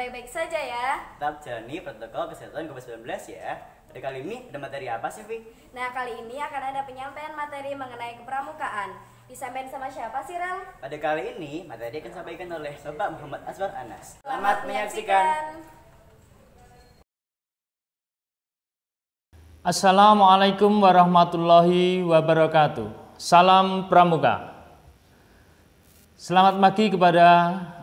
baik-baik saja ya. Tetap jalani protokol kesehatan COVID-19 ya. Pada kali ini ada materi apa sih, Vi? Nah, kali ini akan ada penyampaian materi mengenai kepramukaan. Disampaikan sama siapa sih, Rel? Pada kali ini materi akan disampaikan oleh Bapak Muhammad Aswar Anas. Selamat menyaksikan. Assalamualaikum warahmatullahi wabarakatuh. Salam Pramuka. Selamat pagi kepada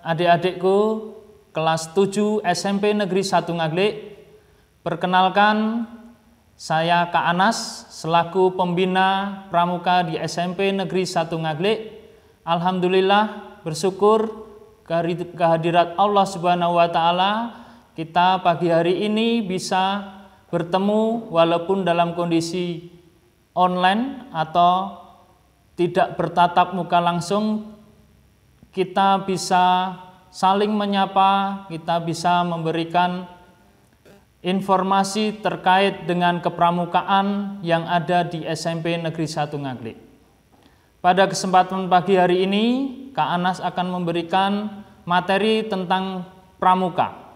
adik-adikku kelas 7 SMP Negeri 1 Ngaglik. Perkenalkan, saya Kak Anas selaku pembina Pramuka di SMP Negeri 1 Ngaglik. Alhamdulillah bersyukur kehadirat Allah Subhanahu wa taala kita pagi hari ini bisa bertemu walaupun dalam kondisi online atau tidak bertatap muka langsung. Kita bisa saling menyapa, kita bisa memberikan informasi terkait dengan kepramukaan yang ada di SMP Negeri 1 Ngaglik. Pada kesempatan pagi hari ini, Kak Anas akan memberikan materi tentang pramuka.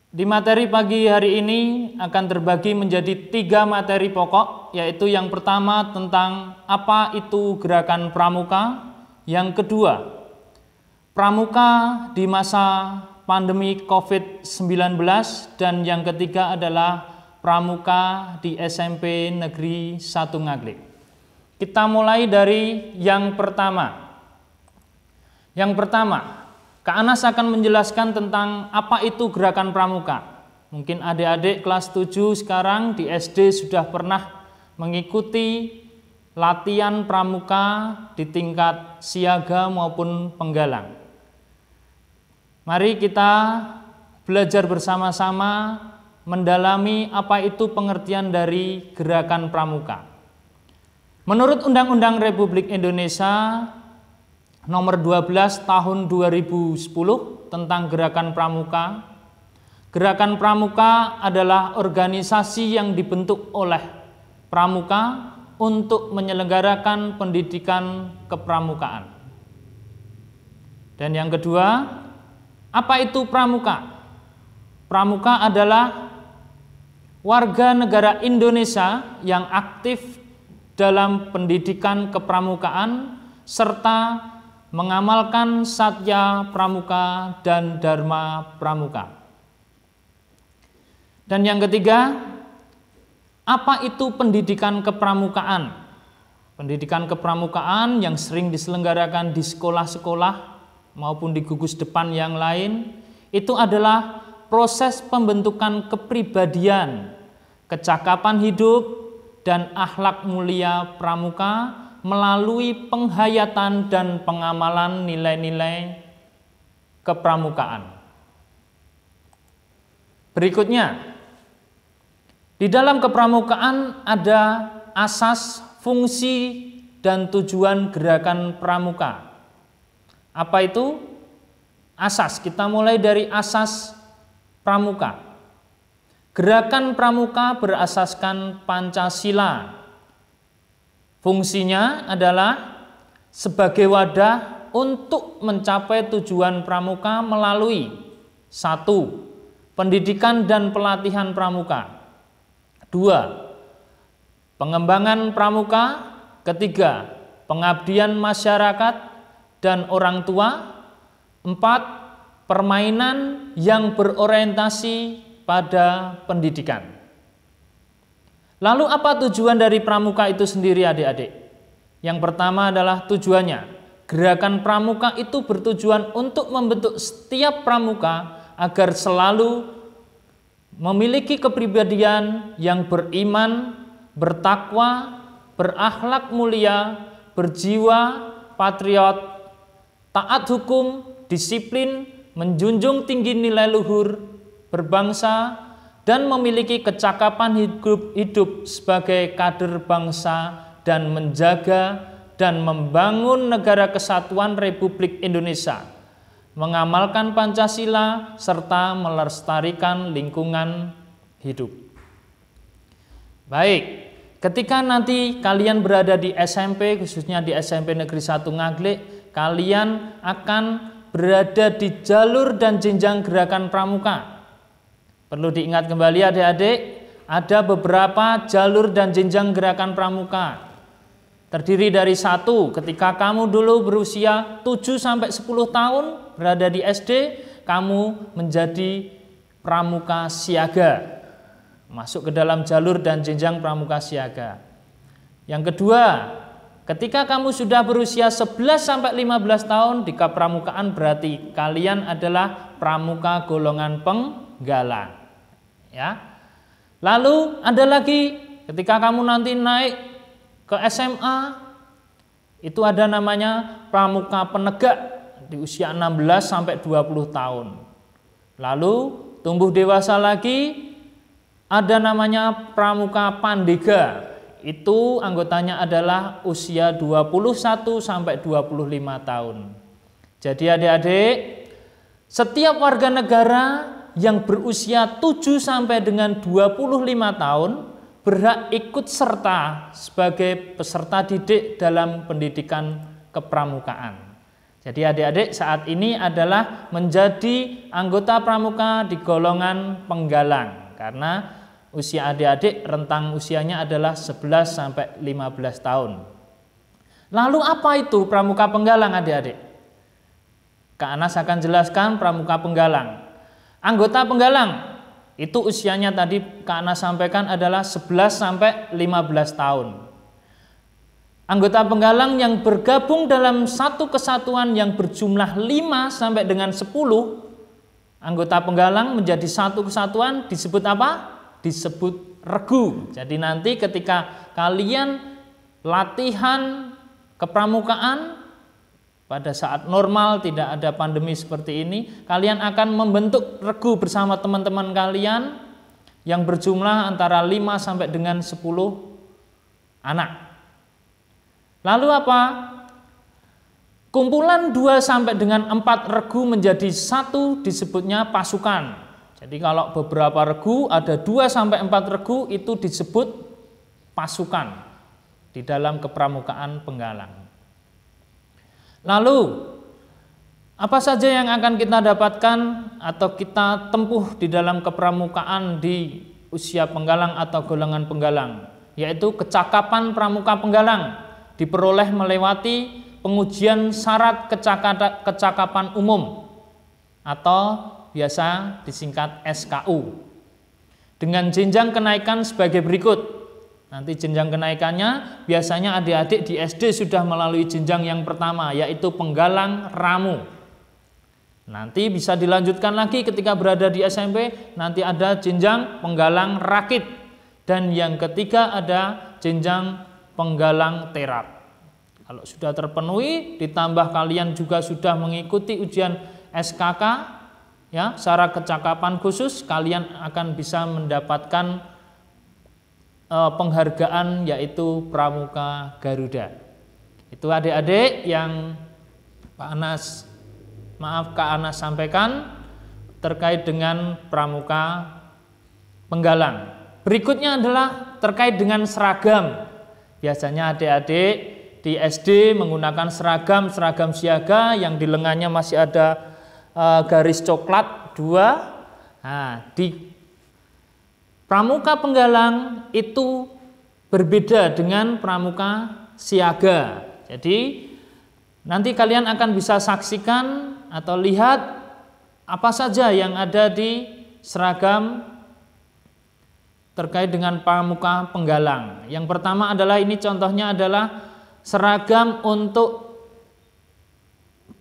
Di materi pagi hari ini akan terbagi menjadi 3 materi pokok, yaitu yang pertama tentang apa itu gerakan pramuka, yang kedua pramuka di masa pandemi COVID-19, dan yang ketiga adalah pramuka di SMP Negeri 1 Ngaglik. Kita mulai dari yang pertama. Yang pertama, Kak Anas akan menjelaskan tentang apa itu gerakan pramuka. Mungkin adik-adik kelas 7 sekarang di SD sudah pernah mengikuti latihan pramuka di tingkat siaga maupun penggalang. Mari kita belajar bersama-sama mendalami apa itu pengertian dari gerakan pramuka. Menurut Undang-Undang Republik Indonesia Nomor 12 tahun 2010 tentang gerakan pramuka. Gerakan pramuka adalah organisasi yang dibentuk oleh pramuka untuk menyelenggarakan pendidikan kepramukaan. Dan yang kedua, apa itu pramuka? Pramuka adalah warga negara Indonesia yang aktif dalam pendidikan kepramukaan serta mengamalkan satya pramuka dan dharma pramuka. Dan yang ketiga, apa itu pendidikan kepramukaan? Pendidikan kepramukaan yang sering diselenggarakan di sekolah-sekolah maupun di gugus depan yang lain, itu adalah proses pembentukan kepribadian, kecakapan hidup, dan akhlak mulia pramuka melalui penghayatan dan pengamalan nilai-nilai kepramukaan. Berikutnya, di dalam kepramukaan ada asas, fungsi, dan tujuan gerakan pramuka. Apa itu? Asas, kita mulai dari asas pramuka. Gerakan pramuka berasaskan Pancasila. Fungsinya adalah sebagai wadah untuk mencapai tujuan pramuka melalui 1. Pendidikan dan pelatihan pramuka. 2. Pengembangan pramuka. 3. Pengabdian masyarakat dan orang tua. 4. Permainan yang berorientasi pada pendidikan. Lalu apa tujuan dari pramuka itu sendiri, adik-adik? Yang pertama adalah tujuannya. Gerakan pramuka itu bertujuan untuk membentuk setiap pramuka agar selalu memiliki kepribadian yang beriman, bertakwa, berakhlak mulia, berjiwa patriot, taat hukum, disiplin, menjunjung tinggi nilai luhur, berbangsa, dan memiliki kecakapan hidup sebagai kader bangsa dan menjaga dan membangun negara kesatuan Republik Indonesia, mengamalkan Pancasila, serta melestarikan lingkungan hidup. Baik, ketika nanti kalian berada di SMP, khususnya di SMP Negeri 1 Ngaglik, kalian akan berada di jalur dan jenjang gerakan pramuka. Perlu diingat kembali adik-adik, ada beberapa jalur dan jenjang gerakan pramuka. Terdiri dari satu, ketika kamu dulu berusia 7-10 tahun berada di SD, kamu menjadi pramuka siaga. Masuk ke dalam jalur dan jenjang pramuka siaga. Yang kedua, ketika kamu sudah berusia 11-15 tahun di kepramukaan berarti kalian adalah pramuka golongan penggalang. Ya. Lalu ada lagi ketika kamu nanti naik ke SMA, itu ada namanya pramuka penegak di usia 16-20 tahun. Lalu tumbuh dewasa lagi, ada namanya pramuka pandega. Itu anggotanya adalah usia 21-25 tahun. Jadi adik-adik, setiap warga negara yang berusia 7 sampai dengan 25 tahun berhak ikut serta sebagai peserta didik dalam pendidikan kepramukaan. Jadi adik-adik saat ini adalah menjadi anggota pramuka di golongan penggalang karena usia adik-adik rentang usianya adalah 11 sampai 15 tahun. Lalu apa itu pramuka penggalang adik-adik? Kak Anas akan jelaskan pramuka penggalang. Anggota penggalang itu usianya tadi Kak Anas sampaikan adalah 11 sampai 15 tahun. Anggota penggalang yang bergabung dalam satu kesatuan yang berjumlah 5 sampai dengan 10 anggota penggalang menjadi satu kesatuan disebut apa? Disebut regu. Jadi nanti ketika kalian latihan kepramukaan pada saat normal tidak ada pandemi seperti ini, kalian akan membentuk regu bersama teman-teman kalian yang berjumlah antara 5 sampai dengan 10 anak. Lalu apa? Kumpulan 2 sampai dengan 4 regu menjadi satu disebutnya pasukan. Jadi kalau beberapa regu ada 2 sampai 4 regu itu disebut pasukan di dalam kepramukaan penggalang. Lalu apa saja yang akan kita dapatkan atau kita tempuh di dalam kepramukaan di usia penggalang atau golongan penggalang, yaitu kecakapan pramuka penggalang diperoleh melewati pengujian syarat kecakapan umum atau biasa disingkat SKU dengan jenjang kenaikan sebagai berikut. Nanti jenjang kenaikannya biasanya adik-adik di SD sudah melalui jenjang yang pertama yaitu penggalang ramu. Nanti bisa dilanjutkan lagi ketika berada di SMP, nanti ada jenjang penggalang rakit dan yang ketiga ada jenjang penggalang terap. Kalau sudah terpenuhi ditambah kalian juga sudah mengikuti ujian SKK ya, syarat kecakapan khusus, kalian akan bisa mendapatkan penghargaan yaitu Pramuka Garuda. Itu adik-adik yang Kak Anas sampaikan terkait dengan pramuka penggalang. Berikutnya adalah terkait dengan seragam. Biasanya adik-adik di SD menggunakan seragam siaga yang di lengannya masih ada garis coklat 2. Nah, di pramuka penggalang itu berbeda dengan pramuka siaga. Jadi nanti kalian akan bisa saksikan atau lihat apa saja yang ada di seragam terkait dengan pramuka penggalang. Yang pertama adalah ini contohnya adalah seragam untuk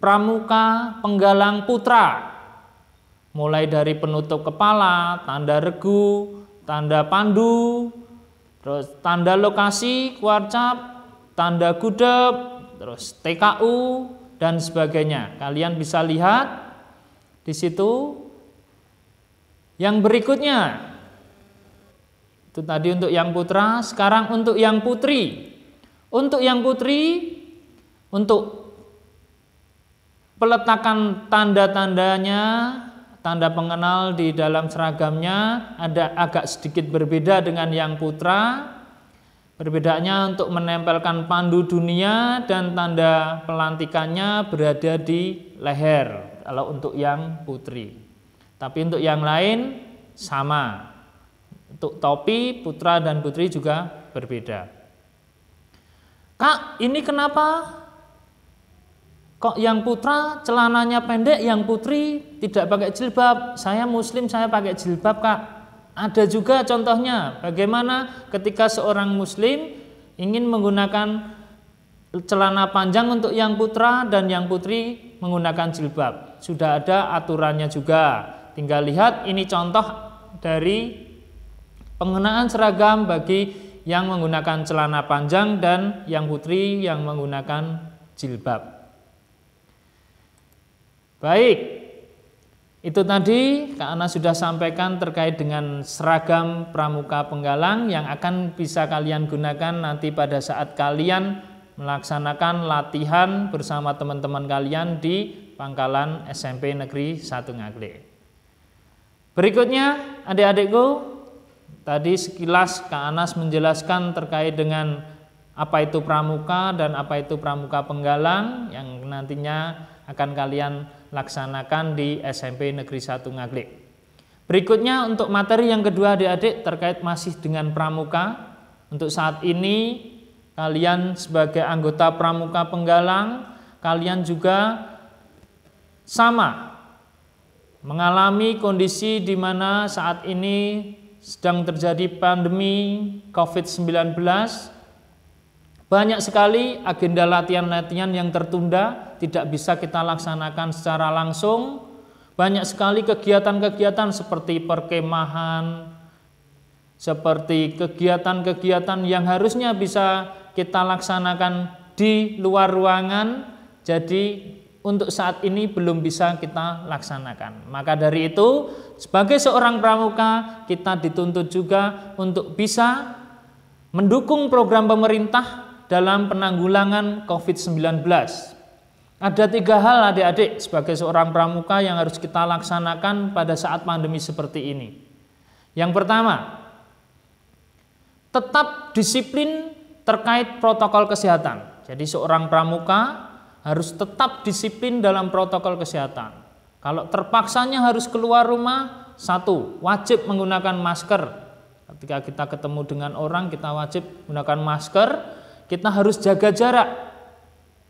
pramuka penggalang putra, mulai dari penutup kepala, tanda regu, tanda pandu, terus tanda lokasi kuarcap, tanda gudeg, terus TKU dan sebagainya. Kalian bisa lihat di situ. Yang berikutnya itu tadi untuk yang putra, sekarang untuk yang putri. Untuk yang putri, untuk peletakan tanda-tandanya, tanda pengenal di dalam seragamnya ada agak sedikit berbeda dengan yang putra. Perbedaannya untuk menempelkan pandu dunia dan tanda pelantikannya berada di leher kalau untuk yang putri. Tapi untuk yang lain sama. Untuk topi putra dan putri juga berbeda. Kak, ini kenapa kok yang putra celananya pendek, yang putri tidak pakai jilbab? Saya muslim, saya pakai jilbab, Kak. Ada juga contohnya, bagaimana ketika seorang muslim ingin menggunakan celana panjang untuk yang putra dan yang putri menggunakan jilbab. Sudah ada aturannya juga. Tinggal lihat, ini contoh dari penggunaan seragam bagi yang menggunakan celana panjang dan yang putri yang menggunakan jilbab. Baik. Itu tadi Kak Ana sudah sampaikan terkait dengan seragam pramuka penggalang yang akan bisa kalian gunakan nanti pada saat kalian melaksanakan latihan bersama teman-teman kalian di Pangkalan SMP Negeri 1 Ngaglik. Berikutnya adik-adikku, tadi sekilas Kak Anas menjelaskan terkait dengan apa itu pramuka dan apa itu pramuka penggalang yang nantinya akan kalian laksanakan di SMP Negeri 1 Ngaglik. Berikutnya untuk materi yang kedua adik-adik terkait masih dengan pramuka. Untuk saat ini kalian sebagai anggota pramuka penggalang, kalian juga sama mengalami kondisi di mana saat ini sedang terjadi pandemi COVID-19. Banyak sekali agenda latihan-latihan yang tertunda, tidak bisa kita laksanakan secara langsung. Banyak sekali kegiatan-kegiatan seperti perkemahan, seperti kegiatan-kegiatan yang harusnya bisa kita laksanakan di luar ruangan, jadi untuk saat ini belum bisa kita laksanakan. Maka dari itu, sebagai seorang pramuka, kita dituntut juga untuk bisa mendukung program pemerintah dalam penanggulangan COVID-19. Ada 3 hal adik-adik sebagai seorang pramuka yang harus kita laksanakan pada saat pandemi seperti ini. Yang pertama, tetap disiplin terkait protokol kesehatan. Jadi seorang pramuka harus tetap disiplin dalam protokol kesehatan. Kalau terpaksanya harus keluar rumah, 1, wajib menggunakan masker. Ketika kita ketemu dengan orang, kita wajib menggunakan masker. Kita harus jaga jarak,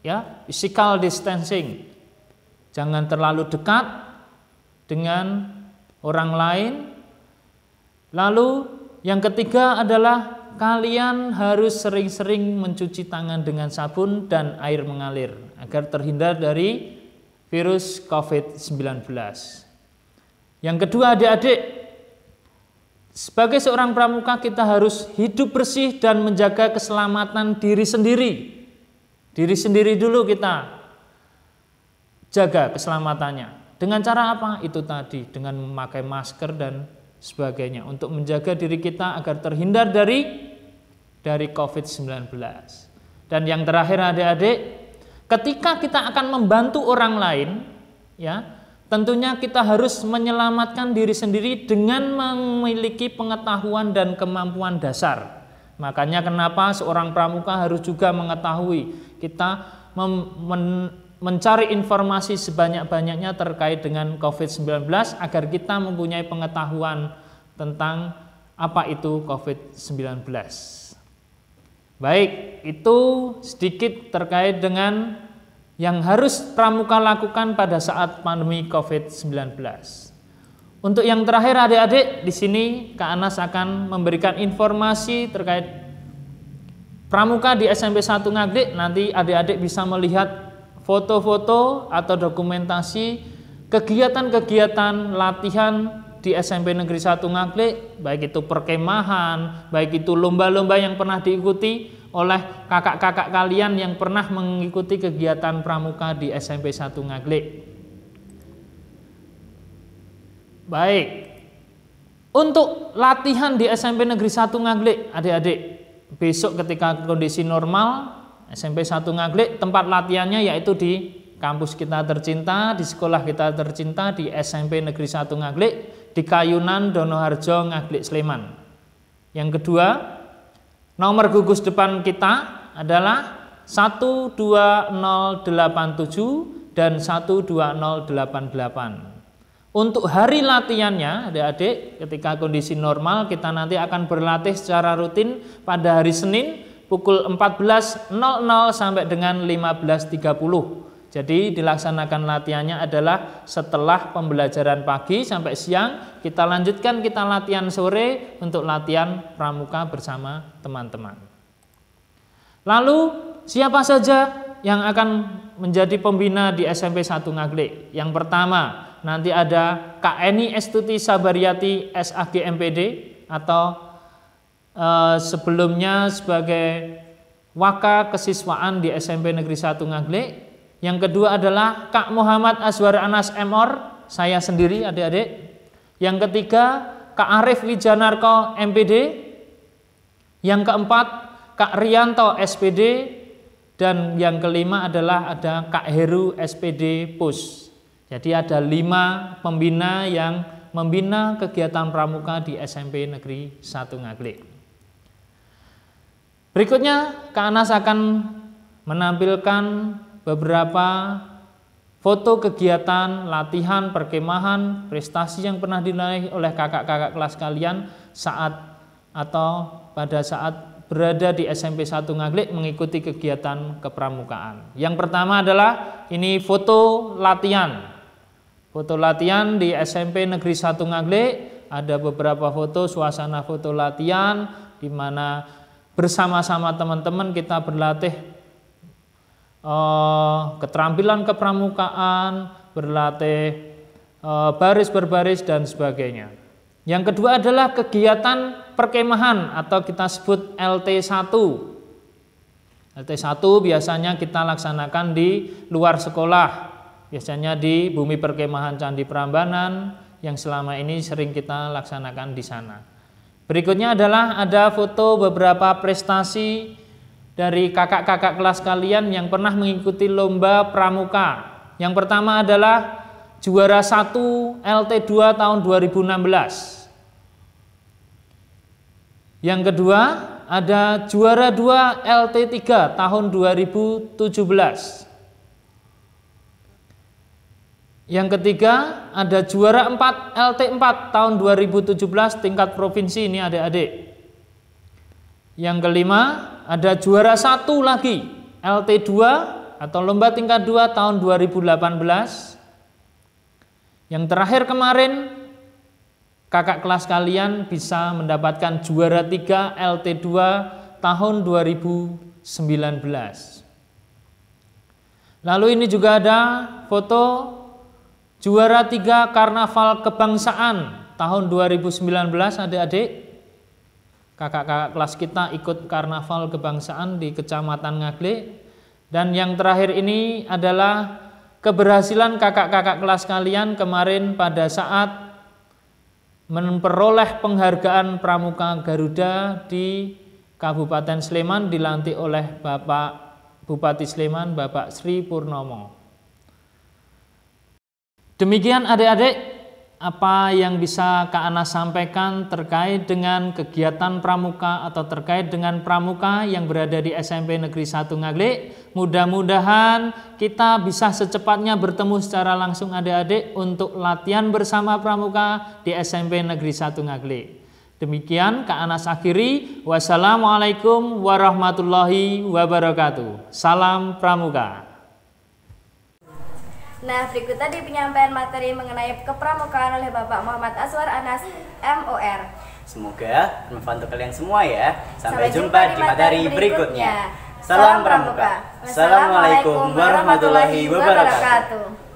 ya, physical distancing. Jangan terlalu dekat dengan orang lain. Lalu yang ketiga adalah kalian harus sering-sering mencuci tangan dengan sabun dan air mengalir agar terhindar dari virus COVID-19. Yang kedua adik-adik, sebagai seorang pramuka kita harus hidup bersih dan menjaga keselamatan diri sendiri. Diri sendiri dulu kita jaga keselamatannya. Dengan cara apa? Itu tadi, dengan memakai masker dan sebagainya untuk menjaga diri kita agar terhindar dari COVID-19. Dan yang terakhir adik-adik, ketika kita akan membantu orang lain, ya, tentunya kita harus menyelamatkan diri sendiri dengan memiliki pengetahuan dan kemampuan dasar. Makanya kenapa seorang pramuka harus juga mengetahui, kita mencari informasi sebanyak-banyaknya terkait dengan COVID-19 agar kita mempunyai pengetahuan tentang apa itu COVID-19. Baik, itu sedikit terkait dengan yang harus pramuka lakukan pada saat pandemi COVID-19. Untuk yang terakhir adik-adik, di sini Kak Anas akan memberikan informasi terkait pramuka di SMP 1 Ngaglik. Nanti adik-adik bisa melihat foto-foto atau dokumentasi kegiatan-kegiatan latihan di SMP Negeri 1 Ngaglik, baik itu perkemahan, baik itu lomba-lomba yang pernah diikuti oleh kakak-kakak kalian yang pernah mengikuti kegiatan pramuka di SMP 1 Ngaglik. Baik, untuk latihan di SMP Negeri 1 Ngaglik, adik-adik, besok ketika kondisi normal, SMP 1 Ngaglik tempat latihannya yaitu di kampus kita tercinta, di sekolah kita tercinta, di SMP Negeri 1 Ngaglik, di Kayunan, Donoharjo, Ngaglik, Sleman. Yang kedua, Nomor gugus depan kita adalah 12087 dan 12088. Untuk hari latihannya, adik-adik, ketika kondisi normal kita nanti akan berlatih secara rutin pada hari Senin pukul 14.00 sampai dengan 15.30. Jadi dilaksanakan latihannya adalah setelah pembelajaran pagi sampai siang, kita lanjutkan kita latihan sore untuk latihan pramuka bersama teman-teman. Lalu siapa saja yang akan menjadi pembina di SMP 1 Ngaglik? Yang pertama, nanti ada Kak Eni Estuti Sabaryati SAG MPD atau sebelumnya sebagai Waka Kesiswaan di SMP Negeri 1 Ngaglik. Yang kedua adalah Kak Muhammad Azwar Anas MOR, saya sendiri adik-adik. Yang ketiga Kak Arif Wijanarko MPD. Yang keempat Kak Rianto SPD. Dan yang kelima adalah ada Kak Heru SPD PUS. Jadi ada 5 pembina yang membina kegiatan pramuka di SMP Negeri 1 Ngaglik. Berikutnya Kak Anas akan menampilkan beberapa foto kegiatan, latihan, perkemahan, prestasi yang pernah diraih oleh kakak-kakak kelas kalian saat atau pada saat berada di SMP 1 Ngaglik mengikuti kegiatan kepramukaan. Yang pertama adalah ini foto latihan. Foto latihan di SMP Negeri 1 Ngaglik, ada beberapa foto, suasana foto latihan di mana bersama-sama teman-teman kita berlatih keterampilan kepramukaan, berlatih baris berbaris dan sebagainya. Yang kedua adalah kegiatan perkemahan atau kita sebut LT1. LT1 biasanya kita laksanakan di luar sekolah, biasanya di Bumi Perkemahan Candi Prambanan yang selama ini sering kita laksanakan di sana. Berikutnya adalah ada foto beberapa prestasi dari kakak-kakak kelas kalian yang pernah mengikuti lomba pramuka. Yang pertama adalah juara 1 LT2 tahun 2016. Yang kedua ada juara 2 LT3 tahun 2017. Yang ketiga ada juara 4 LT4 tahun 2017 tingkat provinsi ini adik-adik. Yang kelima ada juara 1 lagi LT2 atau lomba tingkat 2 tahun 2018. Yang terakhir kemarin kakak kelas kalian bisa mendapatkan juara 3 LT2 tahun 2019. Lalu ini juga ada foto juara 3 Karnaval Kebangsaan tahun 2019 adik-adik. Kakak-kakak kelas kita ikut karnaval kebangsaan di Kecamatan Ngaglik. Dan yang terakhir ini adalah keberhasilan kakak-kakak kelas kalian kemarin pada saat memperoleh penghargaan Pramuka Garuda di Kabupaten Sleman dilantik oleh Bapak Bupati Sleman, Bapak Sri Purnomo. Demikian adik-adik apa yang bisa Kak Anas sampaikan terkait dengan kegiatan pramuka atau terkait dengan pramuka yang berada di SMP Negeri 1 Ngaglik. Mudah-mudahan kita bisa secepatnya bertemu secara langsung adik-adik untuk latihan bersama pramuka di SMP Negeri 1 Ngaglik. Demikian Kak Anas akhiri. Wassalamualaikum warahmatullahi wabarakatuh. Salam pramuka. Nah, berikut tadi penyampaian materi mengenai kepramukaan oleh Bapak Muhammad Azwar Anas MOR. Semoga bermanfaat untuk kalian semua ya. Sampai jumpa di materi berikutnya. Salam pramuka. Assalamualaikum warahmatullahi wabarakatuh.